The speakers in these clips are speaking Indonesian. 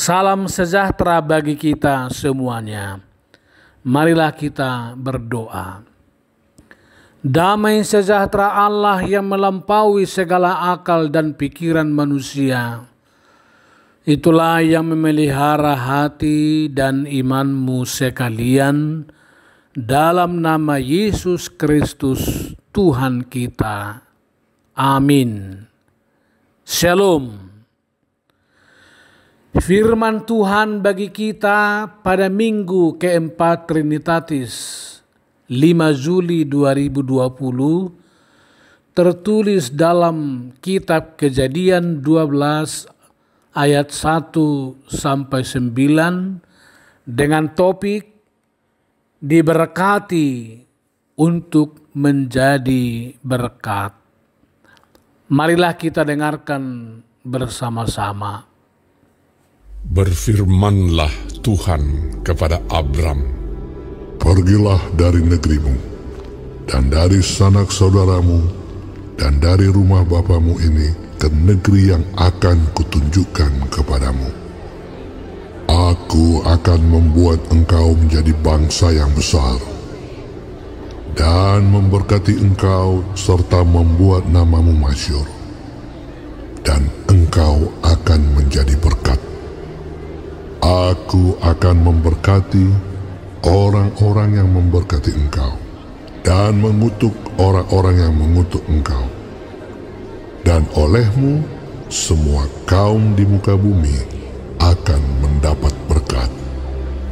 Salam sejahtera bagi kita semuanya. Marilah kita berdoa. Damai sejahtera Allah yang melampaui segala akal dan pikiran manusia, itulah yang memelihara hati dan imanmu sekalian dalam nama Yesus Kristus Tuhan kita. Amin. Shalom. Firman Tuhan bagi kita pada minggu keempat Trinitatis 5 Juli 2020 tertulis dalam kitab Kejadian 12 ayat 1 sampai 9 dengan topik diberkati untuk menjadi berkat. Marilah kita dengarkan bersama-sama. Berfirmanlah Tuhan kepada Abram, "Pergilah dari negerimu, dan dari sanak saudaramu, dan dari rumah bapamu ini ke negeri yang akan kutunjukkan kepadamu. Aku akan membuat engkau menjadi bangsa yang besar, dan memberkati engkau serta membuat namamu masyhur, dan engkau akan menjadi berkat. Aku akan memberkati orang-orang yang memberkati engkau, dan mengutuk orang-orang yang mengutuk engkau. Dan olehmu semua kaum di muka bumi akan mendapat berkat."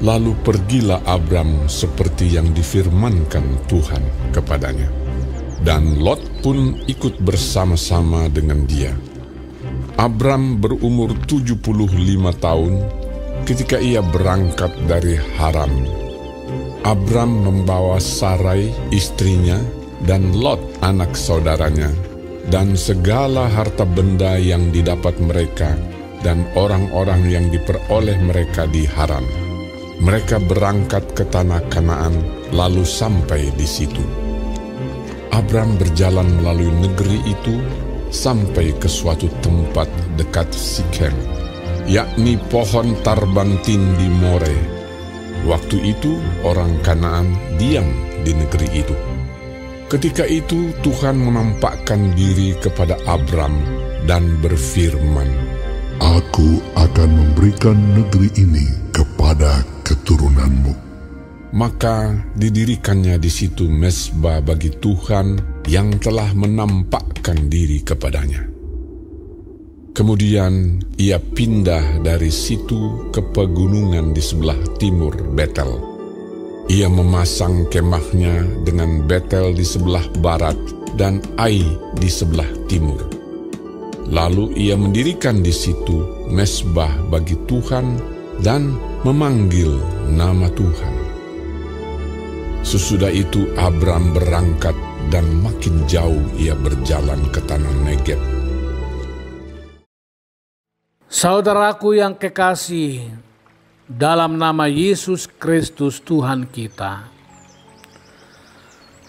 Lalu pergilah Abram seperti yang difirmankan Tuhan kepadanya. Dan Lot pun ikut bersama-sama dengan dia. Abram berumur 75 tahun ketika ia berangkat dari Haran. Abram membawa Sarai istrinya dan Lot anak saudaranya dan segala harta benda yang didapat mereka dan orang-orang yang diperoleh mereka di Haran. Mereka berangkat ke tanah Kanaan lalu sampai di situ. Abram berjalan melalui negeri itu sampai ke suatu tempat dekat Sikem, yakni pohon tarbantin di More. Waktu itu orang Kanaan diam di negeri itu. Ketika itu Tuhan menampakkan diri kepada Abram dan berfirman, "Aku akan memberikan negeri ini kepada keturunanmu." Maka didirikannya di situ mezbah bagi Tuhan yang telah menampakkan diri kepadanya. Kemudian ia pindah dari situ ke pegunungan di sebelah timur Betel. Ia memasang kemahnya dengan Betel di sebelah barat dan Ai di sebelah timur. Lalu ia mendirikan di situ mezbah bagi Tuhan dan memanggil nama Tuhan. Sesudah itu Abram berangkat dan makin jauh ia berjalan ke tanah Negeb. Saudaraku yang kekasih, dalam nama Yesus Kristus Tuhan kita,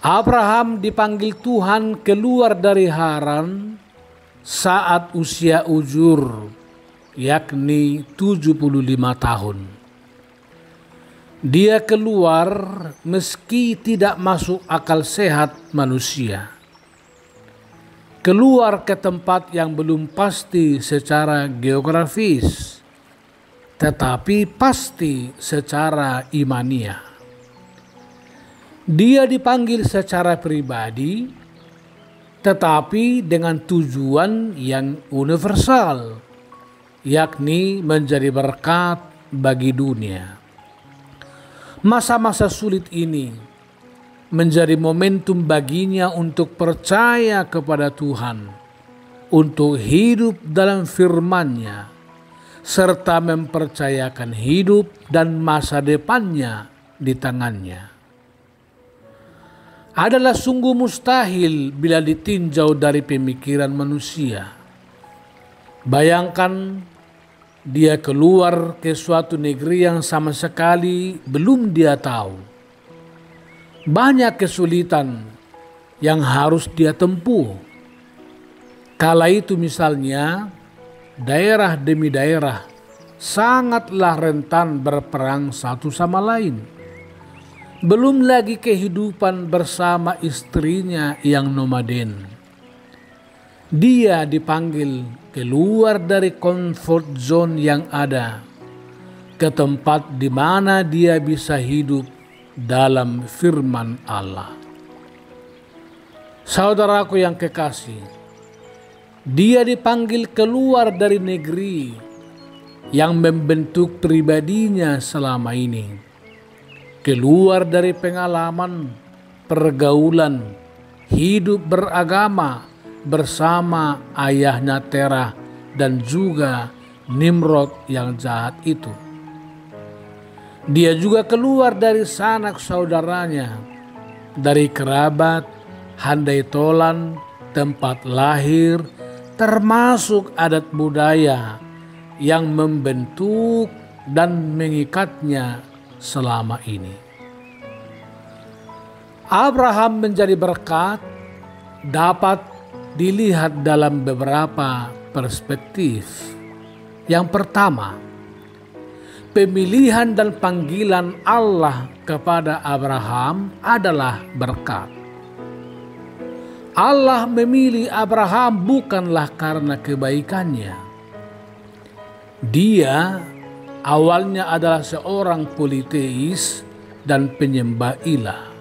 Abraham dipanggil Tuhan keluar dari Haran saat usia ujur, yakni 75 tahun. Dia keluar meski tidak masuk akal sehat manusia. Keluar ke tempat yang belum pasti secara geografis, tetapi pasti secara imaniah. Dia dipanggil secara pribadi, tetapi dengan tujuan yang universal, yakni menjadi berkat bagi dunia. Masa-masa sulit ini menjadi momentum baginya untuk percaya kepada Tuhan, untuk hidup dalam firman-Nya, serta mempercayakan hidup dan masa depannya di tangannya. Adalah sungguh mustahil bila ditinjau dari pemikiran manusia. Bayangkan dia keluar ke suatu negeri yang sama sekali belum dia tahu. Banyak kesulitan yang harus dia tempuh. Kala itu misalnya daerah demi daerah sangatlah rentan berperang satu sama lain. Belum lagi kehidupan bersama istrinya yang nomaden. Dia dipanggil keluar dari comfort zone yang ada, ke tempat di mana dia bisa hidup dalam firman Allah. Saudaraku yang kekasih, dia dipanggil keluar dari negeri yang membentuk pribadinya selama ini. Keluar dari pengalaman, pergaulan, hidup beragama bersama ayahnya Terah dan juga Nimrod yang jahat itu. Dia juga keluar dari sanak saudaranya, dari kerabat, handai tolan, tempat lahir, termasuk adat budaya yang membentuk dan mengikatnya selama ini. Abraham menjadi berkat dapat dilihat dalam beberapa perspektif. Yang pertama, pemilihan dan panggilan Allah kepada Abraham adalah berkat. Allah memilih Abraham bukanlah karena kebaikannya. Dia awalnya adalah seorang politeis dan penyembah ilah.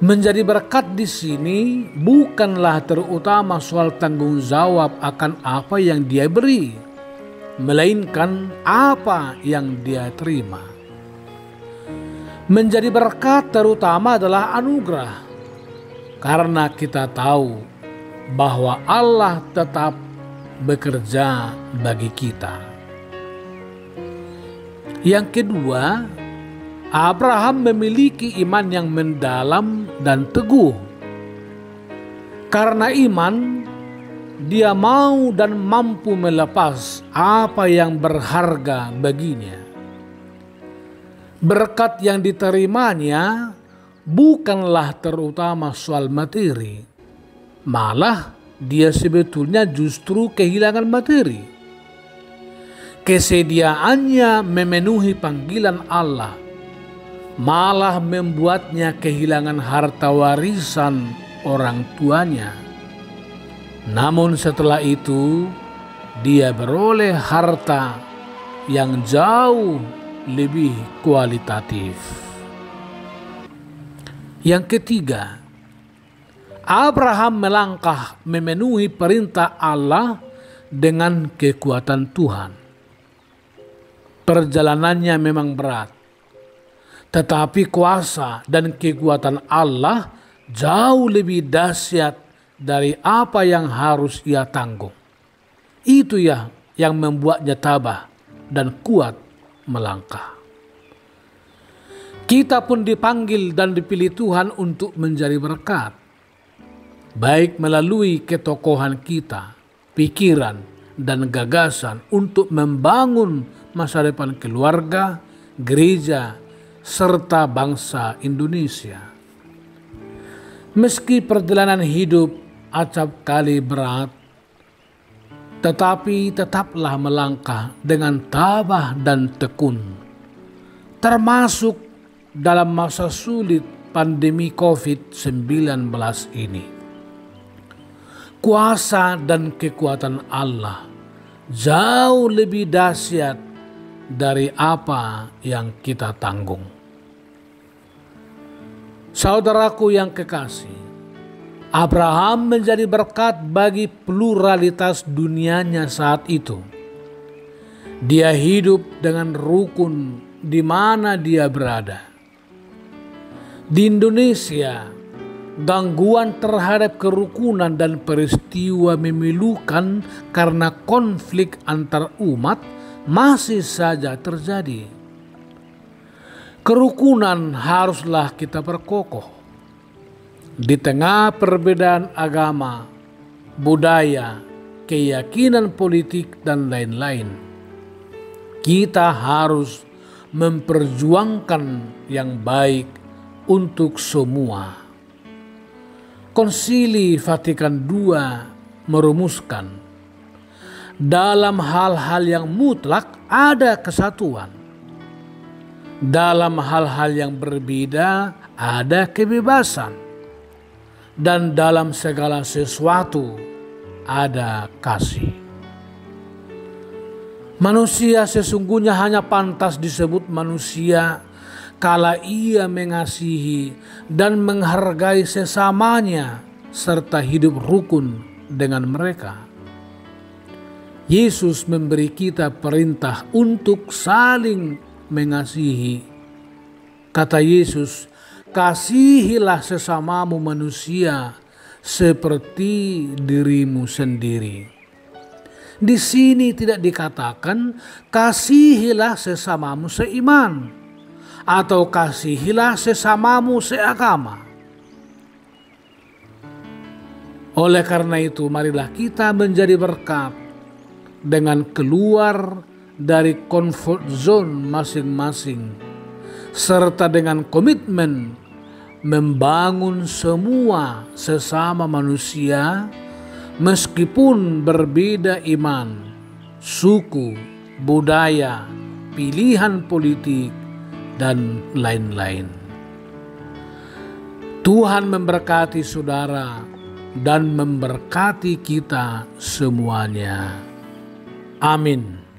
Menjadi berkat di sini bukanlah terutama soal tanggung jawab akan apa yang dia beri, melainkan apa yang dia terima. Menjadi berkat terutama adalah anugerah, karena kita tahu bahwa Allah tetap bekerja bagi kita. Yang kedua, Abraham memiliki iman yang mendalam dan teguh. Karena iman, dia mau dan mampu melepas apa yang berharga baginya. Berkat yang diterimanya bukanlah terutama soal materi, malah dia sebetulnya justru kehilangan materi. Kesediaannya memenuhi panggilan Allah malah membuatnya kehilangan harta warisan orang tuanya. Namun setelah itu dia beroleh harta yang jauh lebih kualitatif. Yang ketiga, Abraham melangkah memenuhi perintah Allah dengan kekuatan Tuhan. Perjalanannya memang berat, tetapi kuasa dan kekuatan Allah jauh lebih dahsyat dari apa yang harus ia tanggung. Itu ya yang membuatnya tabah dan kuat melangkah. Kita pun dipanggil dan dipilih Tuhan untuk menjadi berkat, baik melalui ketokohan kita, pikiran, dan gagasan untuk membangun masa depan keluarga, gereja, serta bangsa Indonesia. Meski perjalanan hidup acap kali berat, tetapi tetaplah melangkah dengan tabah dan tekun, termasuk dalam masa sulit pandemi COVID-19 ini. Kuasa dan kekuatan Allah jauh lebih dahsyat dari apa yang kita tanggung. Saudaraku yang kekasih, Abraham menjadi berkat bagi pluralitas dunianya saat itu. Dia hidup dengan rukun di mana dia berada. Di Indonesia, gangguan terhadap kerukunan dan peristiwa memilukan karena konflik antar umat masih saja terjadi. Kerukunan haruslah kita perkokoh. Di tengah perbedaan agama, budaya, keyakinan politik, dan lain-lain, kita harus memperjuangkan yang baik untuk semua. Konsili Vatikan II merumuskan Dalam hal-hal yang mutlak ada kesatuan. Dalam hal-hal yang berbeda ada kebebasan. Dan dalam segala sesuatu ada kasih. Manusia sesungguhnya hanya pantas disebut manusia kala ia mengasihi dan menghargai sesamanya serta hidup rukun dengan mereka. Yesus memberi kita perintah untuk saling mengasihi. Kata Yesus, kasihilah sesamamu manusia seperti dirimu sendiri. Di sini tidak dikatakan kasihilah sesamamu seiman atau kasihilah sesamamu seagama. Oleh karena itu, marilah kita menjadi berkat dengan keluar dari comfort zone masing-masing serta dengan komitmen membangun semua sesama manusia meskipun berbeda iman, suku, budaya, pilihan politik, dan lain-lain. Tuhan memberkati saudara dan memberkati kita semuanya. Amin.